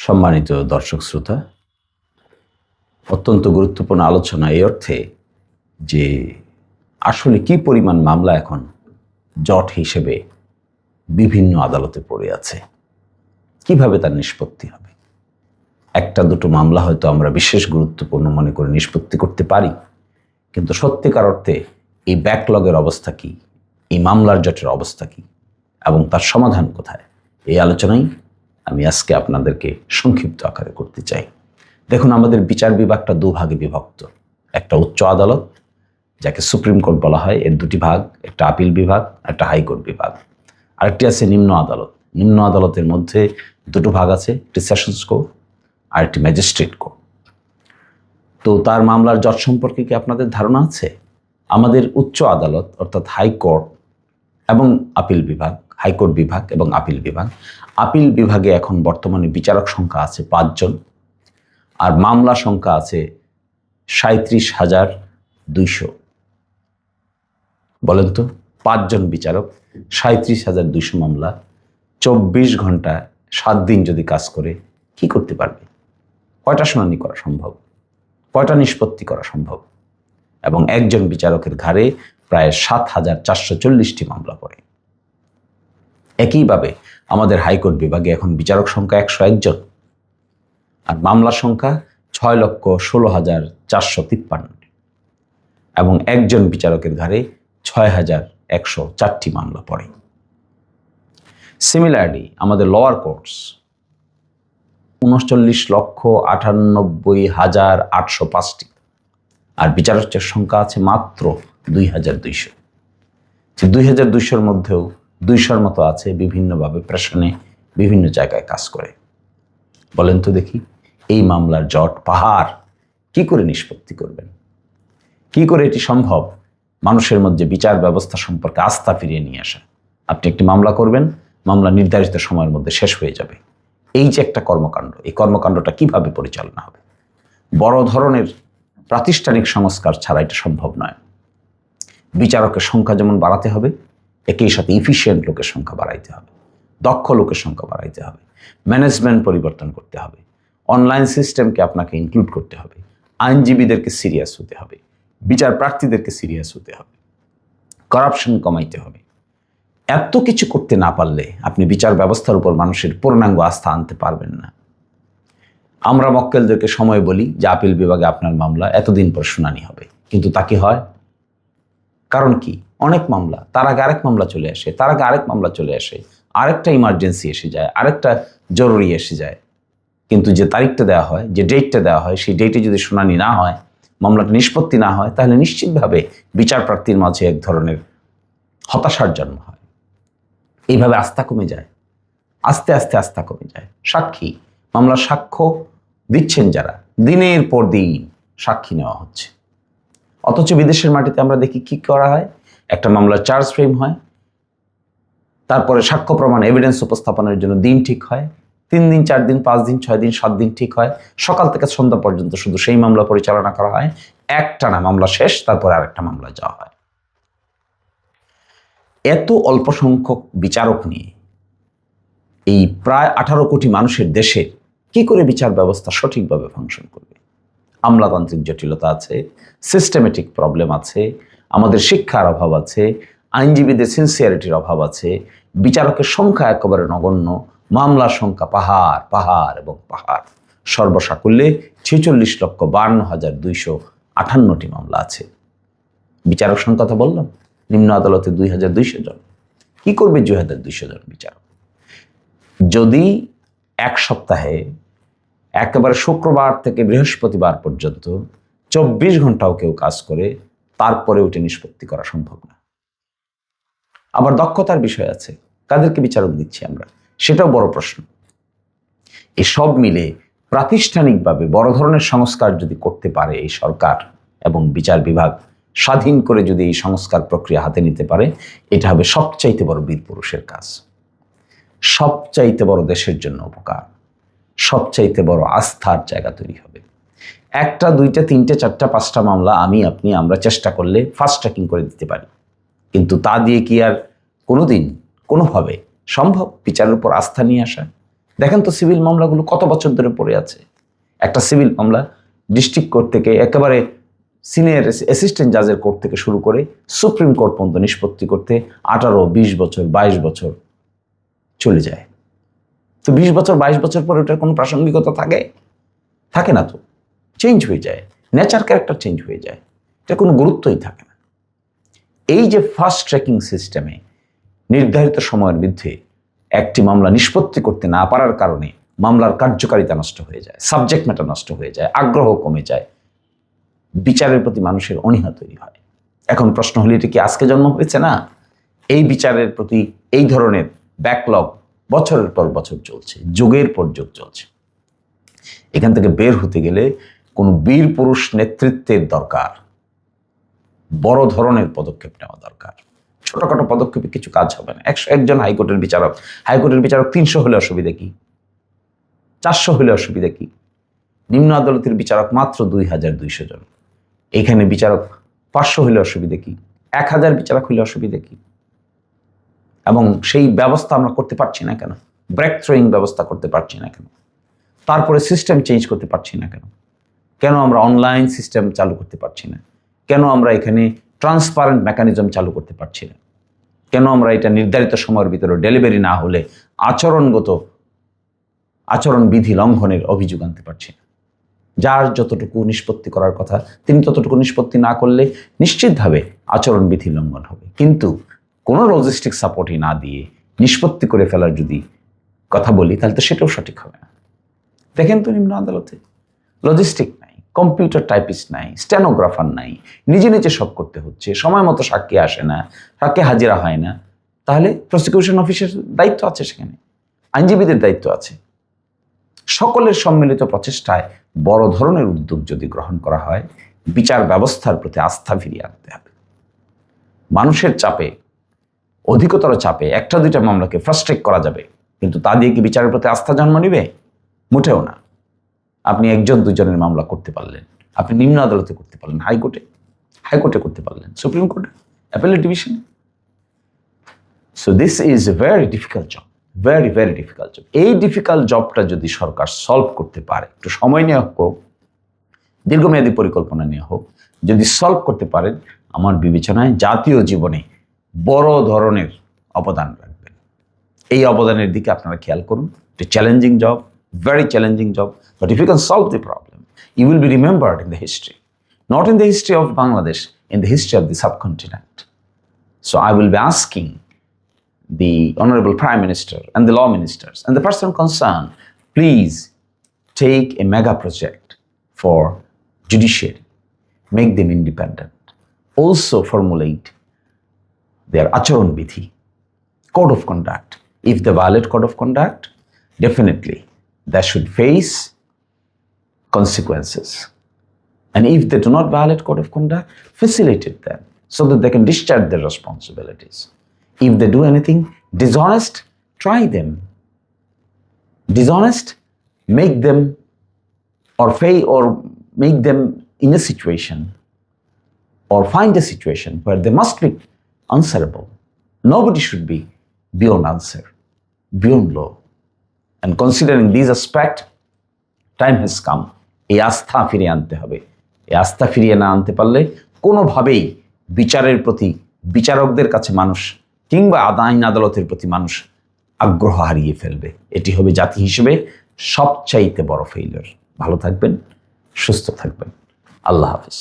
সম্মানিত দর্শক শ্রোতা, অত্যন্ত গুরুত্বপূর্ণ আলোচনা এই অর্থে যে আসলে কি পরিমাণ মামলা এখন জট হিসেবে বিভিন্ন আদালতে পড়ে আছে, কিভাবে তার নিষ্পত্তি হবে। একটা দুটো মামলা হয়তো আমরা বিশেষ গুরুত্বপূর্ণ মনে করে নিষ্পত্তি করতে পারি, কিন্তু সত্যিকার অর্থে এই ব্যাকলগের অবস্থা কি, এই মামলার জটের অবস্থা কি এবং তার সমাধান কোথায়, এই আলোচনাই আমি আজকে আপনাদেরকে সংক্ষিপ্ত আকারে করতে চাই। দেখুন, আমাদের বিচার বিভাগটা দুভাগে বিভক্ত। একটা উচ্চ আদালত, যাকে সুপ্রিম কোর্ট বলা হয়, এর দুটি ভাগ, একটা আপিল বিভাগ, একটা হাইকোর্ট বিভাগ। আরেকটি আছে নিম্ন আদালত। নিম্ন আদালতের মধ্যে দুটো ভাগ আছে, একটি সেশনস কোর্ট আর একটি ম্যাজিস্ট্রেট কোর্ট। তো তার মামলার জট সম্পর্কে কি আপনাদের ধারণা আছে? আমাদের উচ্চ আদালত অর্থাৎ হাইকোর্ট এবং আপিল বিভাগ, হাইকোর্ট বিভাগ এবং আপিল বিভাগ, আপিল বিভাগে এখন বর্তমানে বিচারক সংখ্যা আছে 5 জন, আর মামলা সংখ্যা আছে 37,200। বলেন তো, 5 জন বিচারক, 37,200 মামলা, 24 ঘন্টা 7 দিন যদি কাজ করে কি করতে পারবে? কয়টা শুনানি করা সম্ভব? কয়টা নিষ্পত্তি করা সম্ভব? এবং একজন বিচারকের ঘাড়ে প্রায় 7,440টি মামলা পড়ে। একইভাবে আমাদের হাইকোর্ট বিভাগে এখন বিচারক সংখ্যা 101 জন, আর মামলার সংখ্যা 6,16,453, এবং একজন বিচারকের ঘাড়ে 6,104টি মামলা পড়ে। সিমিলারলি আমাদের লোয়ার কোর্টস 39,98,805টি, আর বিচারকের সংখ্যা আছে মাত্র 2,200। 2,200-র মধ্যেও 200-র মতো আছে বিভিন্নভাবে প্রেশনে বিভিন্ন জায়গায় কাজ করে। বলেন তো দেখি, এই মামলার জট পাহাড় কি করে নিষ্পত্তি করবেন? কি করে এটি সম্ভব মানুষের মধ্যে বিচার ব্যবস্থা সম্পর্কে আস্থা ফিরিয়ে নিয়ে আসা? আপনি একটি মামলা করবেন, মামলা নির্ধারিত সময়ের মধ্যে শেষ হয়ে যাবে। এই যে একটা কর্মকাণ্ড, এই কর্মকাণ্ডটা কিভাবে পরিচালনা হবে? বড় ধরনের প্রাতিষ্ঠানিক সংস্কার ছাড়া এটা সম্ভব নয়। বিচারকের সংখ্যা যেমন বাড়াতে হবে, একই সাথে ইফিশিয়েন্ট লোকের সংখ্যা বাড়াইতে হবে, দক্ষ লোকের সংখ্যা বাড়াইতে হবে, ম্যানেজমেন্ট পরিবর্তন করতে হবে, অনলাইন সিস্টেমকে আপনাকে ইনক্লুড করতে হবে, আইনজীবীদেরকে সিরিয়াস হতে হবে, বিচার প্রার্থীদেরকে সিরিয়াস হতে হবে, করাপশন কমাইতে হবে। এত কিছু করতে না পারলে আপনি বিচার ব্যবস্থার উপর মানুষের পূর্ণাঙ্গ আস্থা আনতে পারবেন না। আমরা মক্কেলদেরকে সময় বলি যে আপিল বিভাগে আপনার মামলা এতদিন পর শুনানি হবে, কিন্তু তা কি হয়? কারণ কি? অনেক মামলা, তার আগে আরেক মামলা চলে আসে, তার আগে আরেক মামলা চলে আসে, আরেকটা ইমার্জেন্সি এসে যায়, আরেকটা জরুরি এসে যায়। কিন্তু যে তারিখটা দেওয়া হয়, যে ডেটটা দেওয়া হয়, সেই ডেটে যদি শুনানি না হয়, মামলাটা নিষ্পত্তি না হয়, তাহলে নিশ্চিতভাবে বিচার প্রার্থীর মাঝে এক ধরনের হতাশার জন্ম হয়। এইভাবে আস্থা কমে যায়, আস্তে আস্তে আস্থা কমে যায়। সাক্ষী, মামলার সাক্ষ্য দিচ্ছেন যারা, দিনের পর দিন সাক্ষী নেওয়া হচ্ছে। অথচ বিদেশের মাটিতে আমরা দেখি কি করা হয়, একটা মামলার চার্জ ফ্রেম হয়, তারপরে সাক্ষ্য প্রমাণ এভিডেন্স উপস্থাপনের জন্য দিন ঠিক হয়, 3 দিন 4 দিন 5 দিন 6 দিন 7 দিন ঠিক হয়, সকাল থেকে সন্ধ্যা পর্যন্ত শুধু সেই মামলা পরিচালনা করা হয়, একটানা মামলা শেষ, তারপরে আরেকটা মামলা যাওয়া হয়। এত অল্প সংখ্যক বিচারক নিয়ে এই প্রায় 18 কোটি মানুষের দেশে কি করে বিচার ব্যবস্থা সঠিকভাবে ফাংশন করবে? আমলাতান্ত্রিক জটিলতা আছে, সিস্টেমেটিক প্রবলেম আছে, আমাদের শিক্ষার অভাব আছে, আইনজীবীদের সিনসিয়ারিটির অভাব আছে, বিচারকের সংখ্যা একেবারে নগণ্য, মামলার সংখ্যা পাহাড় পাহাড় এবং পাহাড়। সর্বসাকুল্যে 46,52,258টি মামলা আছে। বিচারক সংখ্যা তো বললাম, নিম্ন আদালতে 2,200 জন। কি করবে 2,200 জন বিচারক? যদি এক সপ্তাহে একেবারে শুক্রবার থেকে বৃহস্পতিবার পর্যন্ত 24 ঘন্টাও কেউ কাজ করে, তারপরে ওটা নিষ্পত্তি করা সম্ভব না। আবার দক্ষতার বিষয় আছে, কাদেরকে বিচারক দিচ্ছি আমরা, সেটাও বড় প্রশ্ন। এসব মিলে প্রাতিষ্ঠানিকভাবে বড় ধরনের সংস্কার যদি করতে পারে এই সরকার এবং বিচার বিভাগ স্বাধীন করে যদি এই সংস্কার প্রক্রিয়া হাতে নিতে পারে, এটা হবে সবচাইতে বড় বীর পুরুষের কাজ, সবচাইতে বড় দেশের জন্য উপকার, সবচাইতে বড় আস্থার জায়গা তৈরি হবে। 1টা 2টা 3টে 4টা 5টা মামলা আমি আপনি আমরা চেষ্টা করলে ফাস্ট ট্র্যাকিং করে দিতে পারি, কিন্তু তা দিয়ে কি আর কোনোদিন কোনোভাবে সম্ভব বিচারের উপর আস্থা নিয়ে আসা? দেখেন তো সিভিল মামলাগুলো কত বছর ধরে পড়ে আছে। একটা সিভিল মামলা ডিস্ট্রিক্ট কোর্ট থেকে একেবারে সিনিয়র অ্যাসিস্ট্যান্ট জাজের কোর্ট থেকে শুরু করে সুপ্রিম কোর্ট পর্যন্ত নিষ্পত্তি করতে 18, 20 বছর, 22 বছর চলে যায়। তো 20 বছর 22 বছর পর ওটার কোনো প্রাসঙ্গিকতা থাকে না, তো চেঞ্জ হয়ে যায়, নেচার ক্যারেক্টার চেঞ্জ হয়ে যায়, এটা কোনো গুরুত্বই থাকে না। এই যে ফাস্ট ট্র্যাকিং সিস্টেমে নির্ধারিত সময়ের মধ্যে একটি মামলা নিষ্পত্তি করতে না পারার কারণে মামলার কার্যকারিতা নষ্ট হয়ে যায়, সাবজেক্ট ম্যাটার নষ্ট হয়ে যায়, আগ্রহ কমে যায়, বিচারের প্রতি মানুষের অনীহা তৈরি হয়। এখন প্রশ্ন হলো, এটা কি আজকে জন্ম হয়েছে? না, এই বিচারের প্রতি এই ধরনের ব্যাকলগ বছরের পর বছর চলছে, যুগের পর যুগ চলছে। এখান থেকে বের হতে গেলে কোন বীর পুরুষ নেতৃত্বের দরকার, বড় ধরনের পদক্ষেপ নেওয়া দরকার। ছোটখাটো পদক্ষেপে কিছু কাজ হবে না। 101 জন হাইকোর্টের বিচারক 300 হলে অসুবিধা কি? 400 হলে অসুবিধা কি? নিম্ন আদালতের বিচারক মাত্র 2200 জন, এখানে বিচারক 500 হলে অসুবিধা কি? 1000 বিচারক হলে অসুবিধা কি? এবং সেই ব্যবস্থা আমরা করতে পারছি না কেন? ব্রেক থ্রোয়িং ব্যবস্থা করতে পারছি না কেন? তারপরে সিস্টেম চেঞ্জ করতে পারছি না কেন? কেন আমরা অনলাইন সিস্টেম চালু করতে পারছি না? কেন আমরা এখানে ট্রান্সপারেন্ট মেকানিজম চালু করতে পারছি না? কেন আমরা এটা নির্ধারিত সময়ের ভিতরে ডেলিভারি না হলে আচরণবিধি লঙ্ঘনের অভিযোগ আনতে পারছি না? যার যতটুকু নিষ্পত্তি করার কথা তিনি ততটুকু নিষ্পত্তি না করলে নিশ্চিতভাবে আচরণবিধি লঙ্ঘন হবে। কিন্তু কোনো লজিস্টিক সাপোর্টই না দিয়ে নিষ্পত্তি করে ফেলার যদি কথা বলি, তাহলে তো সেটাও সঠিক হবে না। দেখেন তো নিম্ন আদালতে লজিস্টিক নাই, কম্পিউটার টাইপিস্ট নাই, স্টেনোগ্রাফার নাই, নিজে নিজে সব করতে হচ্ছে, সময় মতো সাক্ষী আসে না, সাক্ষী হাজিরা হয় না। তাহলে প্রসিকিউশন অফিসের দায়িত্ব আছে, সেখানে আইনজীবীদের দায়িত্ব আছে। সকলের সম্মিলিত প্রচেষ্টায় বড় ধরনের উদ্যোগ যদি গ্রহণ করা হয়, বিচার ব্যবস্থার প্রতি আস্থা ফিরিয়ে আনতে হবে। মানুষের চাপে, অধিকতর চাপে 1-2টা মামলাকে ফাস্ট ট্র্যাক করা যাবে, কিন্তু তা দিয়ে কি বিচারের প্রতি আস্থা জন্ম নিবে? মোটেও না। আপনি 1-2জনের মামলা করতে পারলেন, আপনি নিম্ন আদালতে করতে পারলেন, হাইকোর্টে করতে পারলেন, সুপ্রিম কোর্টে, অ্যাপেলেট ডিভিশনে। So this is a very difficult job, very very difficult job. এই ডিফিকাল্ট জবটা যদি সরকার সলভ করতে পারে, একটু সময় নেওয়া হোক, দীর্ঘমেয়াদী পরিকল্পনা নেওয়া হোক, যদি সলভ করতে পারেন, আমার বিবেচনায় জাতীয় জীবনে বড় ধরনের অবদান রাখবেন। এই অবদানের দিকে আপনারা খেয়াল করুন। একটা challenging job, very challenging job, but if you can solve the problem, you will be remembered in the history, not in the history of Bangladesh, in the history of the subcontinent. So I will be asking the Honorable Prime Minister and the law ministers and the person concerned, please take a mega project for judiciary, make them independent. Also formulate their acharon vidhi, code of conduct. If they violate code of conduct, definitely they should face consequences. And if they do not violate code of conduct, facilitate them so that they can discharge their responsibilities. If they do anything dishonest, try them. Dishonest, make them make them in a situation or find a situation where they must be answerable. Nobody should be beyond answer, beyond law. And considering these aspects, time has come, এই আস্থা ফিরিয়ে আনতে হবে। এই আস্থা ফিরিয়ে না আনতে পারলে কোনোভাবেই বিচারের প্রতি, বিচারকদের কাছে মানুষ কিংবা আইন আদালতের প্রতি মানুষ আগ্রহ হারিয়ে ফেলবে। এটি হবে জাতি হিসেবে সবচাইতে বড় ফেইলিওর। ভালো থাকবেন, সুস্থ থাকবেন। আল্লাহ হাফেজ।